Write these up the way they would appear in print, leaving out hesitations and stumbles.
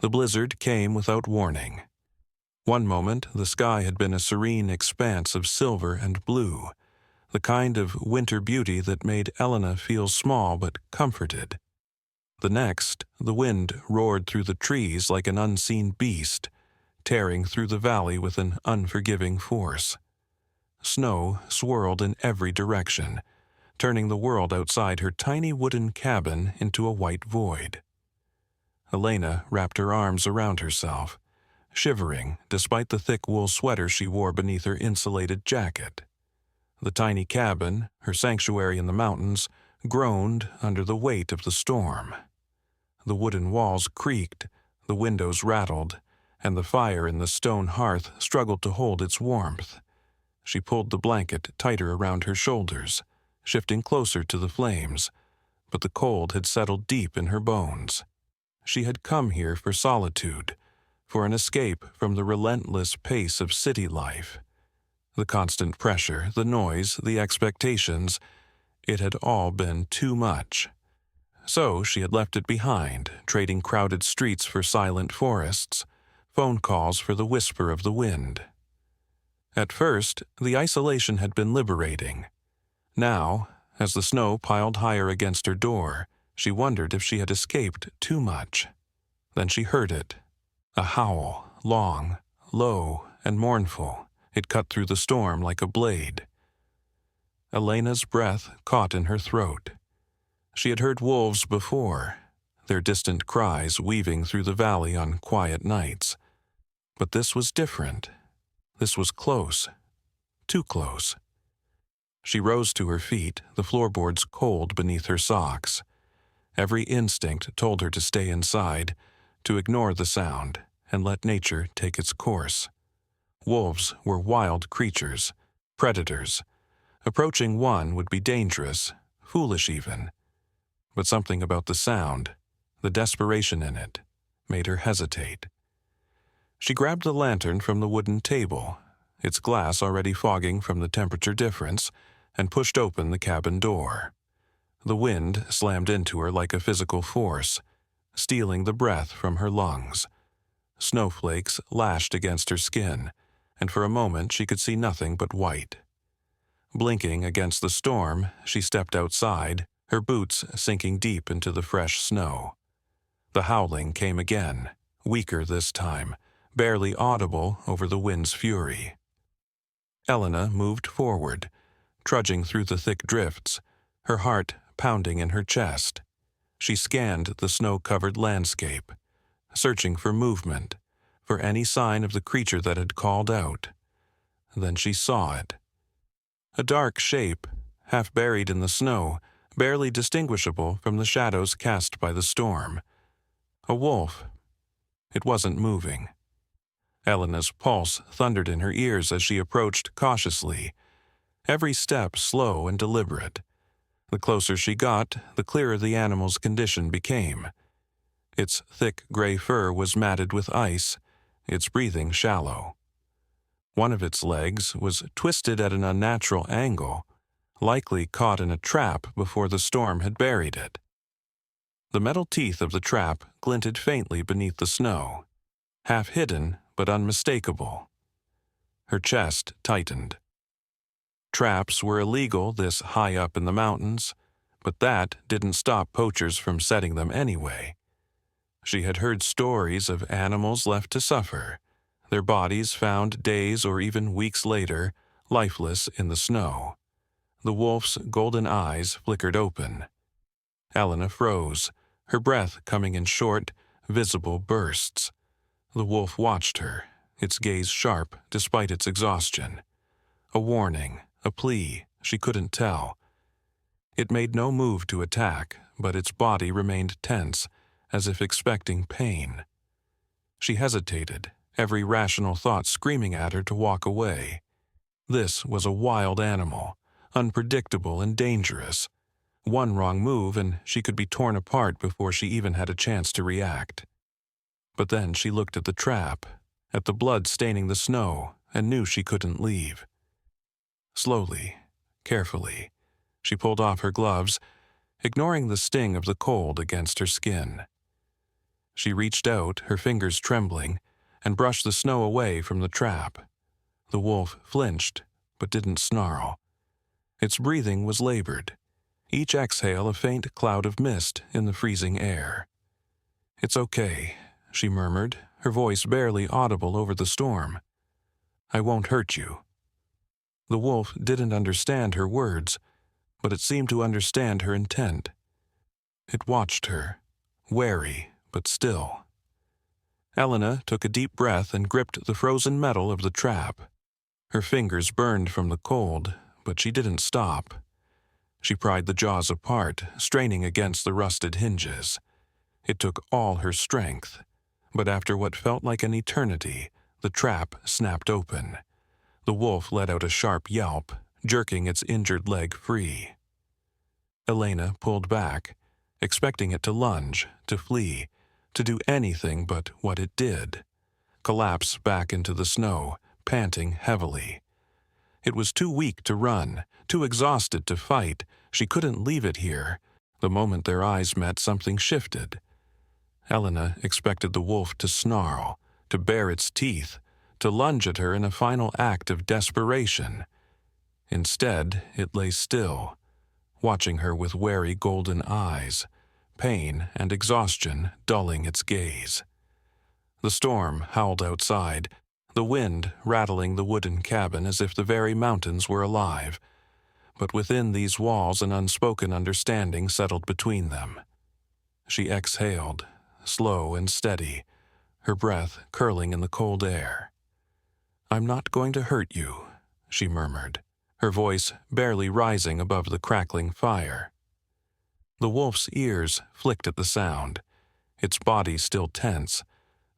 The blizzard came without warning. One moment, the sky had been a serene expanse of silver and blue, the kind of winter beauty that made Elena feel small but comforted. The next, the wind roared through the trees like an unseen beast, tearing through the valley with an unforgiving force. Snow swirled in every direction, turning the world outside her tiny wooden cabin into a white void. Elena wrapped her arms around herself, shivering despite the thick wool sweater she wore beneath her insulated jacket. The tiny cabin, her sanctuary in the mountains, groaned under the weight of the storm. The wooden walls creaked, the windows rattled, and the fire in the stone hearth struggled to hold its warmth. She pulled the blanket tighter around her shoulders, shifting closer to the flames, but the cold had settled deep in her bones. She had come here for solitude, for an escape from the relentless pace of city life. The constant pressure, the noise, the expectations, it had all been too much. So she had left it behind, trading crowded streets for silent forests, phone calls for the whisper of the wind. At first, the isolation had been liberating. Now, as the snow piled higher against her door, she wondered if she had escaped too much. Then she heard it. A howl, long, low, and mournful. It cut through the storm like a blade. Elena's breath caught in her throat. She had heard wolves before, their distant cries weaving through the valley on quiet nights. But this was different. This was close. Too close. She rose to her feet, the floorboards cold beneath her socks. Every instinct told her to stay inside, to ignore the sound, and let nature take its course. Wolves were wild creatures, predators. Approaching one would be dangerous, foolish even. But something about the sound, the desperation in it, made her hesitate. She grabbed the lantern from the wooden table, its glass already fogging from the temperature difference, and pushed open the cabin door. The wind slammed into her like a physical force, stealing the breath from her lungs. Snowflakes lashed against her skin, and for a moment she could see nothing but white. Blinking against the storm, she stepped outside, her boots sinking deep into the fresh snow. The howling came again, weaker this time, barely audible over the wind's fury. Elena moved forward, trudging through the thick drifts, her heart pounding in her chest. She scanned the snow-covered landscape, searching for movement, for any sign of the creature that had called out. Then she saw it. A dark shape, half buried in the snow, barely distinguishable from the shadows cast by the storm. A wolf. It wasn't moving. Elena's pulse thundered in her ears as she approached cautiously, every step slow and deliberate. The closer she got, the clearer the animal's condition became. Its thick gray fur was matted with ice, its breathing shallow. One of its legs was twisted at an unnatural angle, likely caught in a trap before the storm had buried it. The metal teeth of the trap glinted faintly beneath the snow, half hidden but unmistakable. Her chest tightened. Traps were illegal this high up in the mountains, but that didn't stop poachers from setting them anyway. She had heard stories of animals left to suffer, their bodies found days or even weeks later, lifeless in the snow. The wolf's golden eyes flickered open. Elena froze, her breath coming in short, visible bursts. The wolf watched her, its gaze sharp despite its exhaustion. A warning, a plea, she couldn't tell. It made no move to attack, but its body remained tense, as if expecting pain. She hesitated, every rational thought screaming at her to walk away. This was a wild animal, unpredictable and dangerous. One wrong move and she could be torn apart before she even had a chance to react. But then she looked at the trap, at the blood staining the snow, and knew she couldn't leave. Slowly, carefully, she pulled off her gloves, ignoring the sting of the cold against her skin. She reached out, her fingers trembling, and brushed the snow away from the trap. The wolf flinched, but didn't snarl. Its breathing was labored, each exhale a faint cloud of mist in the freezing air. "It's okay," she murmured, her voice barely audible over the storm. "I won't hurt you." The wolf didn't understand her words, but it seemed to understand her intent. It watched her, wary but still. Elena took a deep breath and gripped the frozen metal of the trap. Her fingers burned from the cold, but she didn't stop. She pried the jaws apart, straining against the rusted hinges. It took all her strength, but after what felt like an eternity, the trap snapped open. The wolf let out a sharp yelp, jerking its injured leg free. Elena pulled back, expecting it to lunge, to flee, to do anything but what it did: collapse back into the snow, panting heavily. It was too weak to run, too exhausted to fight. She couldn't leave it here. The moment their eyes met, something shifted. Elena expected the wolf to snarl, to bare its teeth, to lunge at her in a final act of desperation. Instead, it lay still, watching her with wary golden eyes, pain and exhaustion dulling its gaze. The storm howled outside, the wind rattling the wooden cabin as if the very mountains were alive. But within these walls an unspoken understanding settled between them. She exhaled, slow and steady, her breath curling in the cold air. "I'm not going to hurt you," she murmured, her voice barely rising above the crackling fire. The wolf's ears flicked at the sound, its body still tense,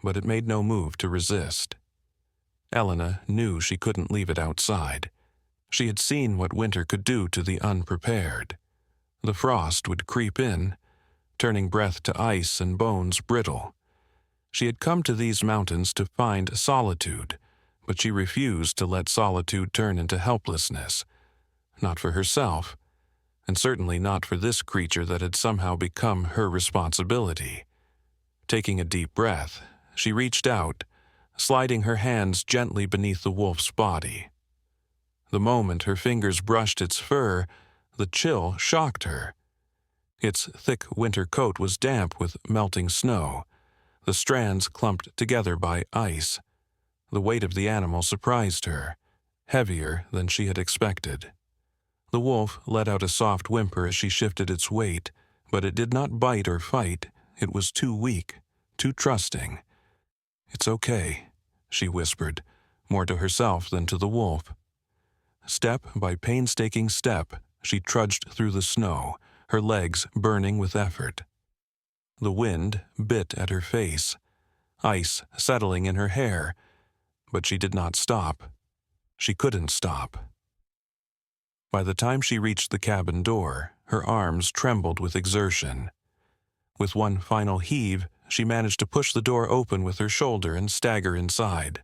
but it made no move to resist. Elena knew she couldn't leave it outside. She had seen what winter could do to the unprepared. The frost would creep in, turning breath to ice and bones brittle. She had come to these mountains to find solitude, but she refused to let solitude turn into helplessness. Not for herself, and certainly not for this creature that had somehow become her responsibility. Taking a deep breath, she reached out, sliding her hands gently beneath the wolf's body. The moment her fingers brushed its fur, the chill shocked her. Its thick winter coat was damp with melting snow, the strands clumped together by ice. The weight of the animal surprised her, heavier than she had expected. The wolf let out a soft whimper as she shifted its weight, but it did not bite or fight. It was too weak, too trusting. "It's okay," she whispered, more to herself than to the wolf. Step by painstaking step, she trudged through the snow, her legs burning with effort. The wind bit at her face, ice settling in her hair, but she did not stop. She couldn't stop. By the time she reached the cabin door, her arms trembled with exertion. With one final heave, she managed to push the door open with her shoulder and stagger inside.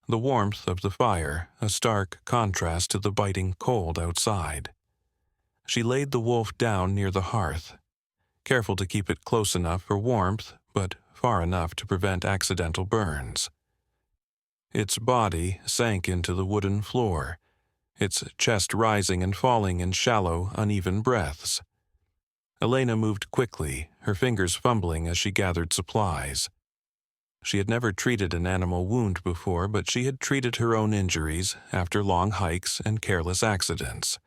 The warmth of the fire, a stark contrast to the biting cold outside. She laid the wolf down near the hearth, careful to keep it close enough for warmth, but far enough to prevent accidental burns. Its body sank into the wooden floor, its chest rising and falling in shallow, uneven breaths. Elena moved quickly, her fingers fumbling as she gathered supplies. She had never treated an animal wound before, but she had treated her own injuries after long hikes and careless accidents.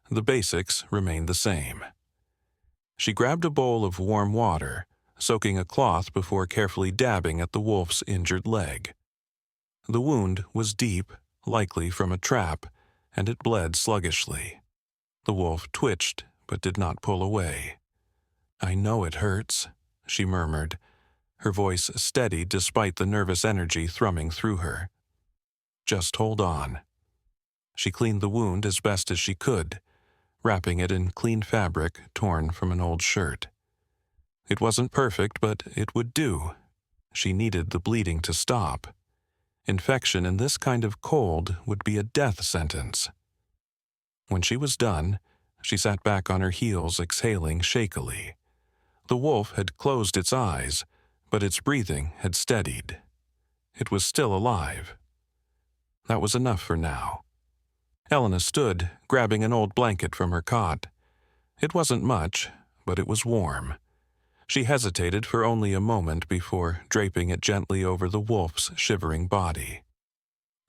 The basics remained the same. She grabbed a bowl of warm water, soaking a cloth before carefully dabbing at the wolf's injured leg. The wound was deep, likely from a trap, and it bled sluggishly. The wolf twitched, but did not pull away. "I know it hurts," she murmured, her voice steady despite the nervous energy thrumming through her. "Just hold on." She cleaned the wound as best as she could, wrapping it in clean fabric torn from an old shirt. It wasn't perfect, but it would do. She needed the bleeding to stop. Infection in this kind of cold would be a death sentence. When she was done, she sat back on her heels, exhaling shakily. The wolf had closed its eyes, but its breathing had steadied. It was still alive. That was enough for now. Elena stood, grabbing an old blanket from her cot. It wasn't much, but it was warm. She hesitated for only a moment before draping it gently over the wolf's shivering body.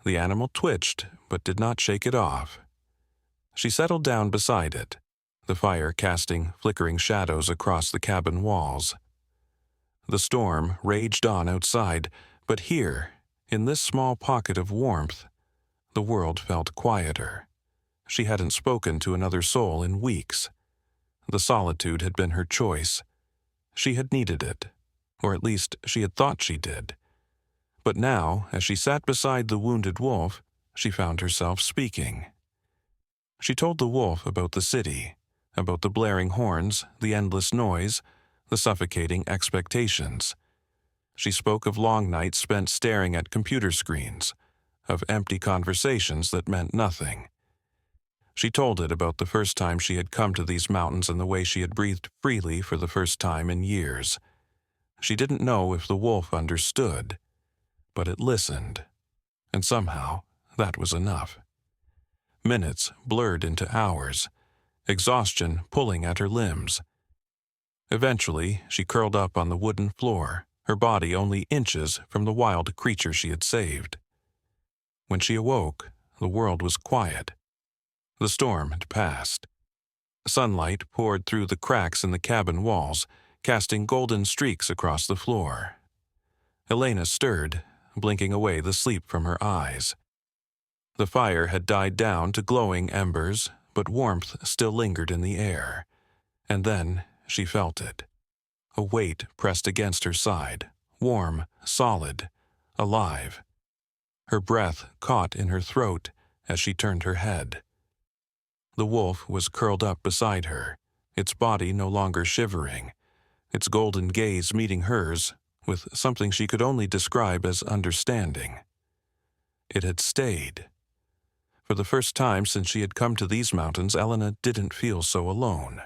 The animal twitched, but did not shake it off. She settled down beside it, the fire casting flickering shadows across the cabin walls. The storm raged on outside, but here, in this small pocket of warmth, the world felt quieter. She hadn't spoken to another soul in weeks. The solitude had been her choice. She had needed it, or at least she had thought she did. But now, as she sat beside the wounded wolf, she found herself speaking. She told the wolf about the city, about the blaring horns, the endless noise, the suffocating expectations. She spoke of long nights spent staring at computer screens, of empty conversations that meant nothing. She told it about the first time she had come to these mountains and the way she had breathed freely for the first time in years. She didn't know if the wolf understood, but it listened, and somehow that was enough. Minutes blurred into hours, exhaustion pulling at her limbs. Eventually, she curled up on the wooden floor, her body only inches from the wild creature she had saved. When she awoke, the world was quiet. The storm had passed. Sunlight poured through the cracks in the cabin walls, casting golden streaks across the floor. Elena stirred, blinking away the sleep from her eyes. The fire had died down to glowing embers, but warmth still lingered in the air. And then she felt it. A weight pressed against her side, warm, solid, alive. Her breath caught in her throat as she turned her head. The wolf was curled up beside her, its body no longer shivering, its golden gaze meeting hers with something she could only describe as understanding. It had stayed. For the first time since she had come to these mountains, Elena didn't feel so alone.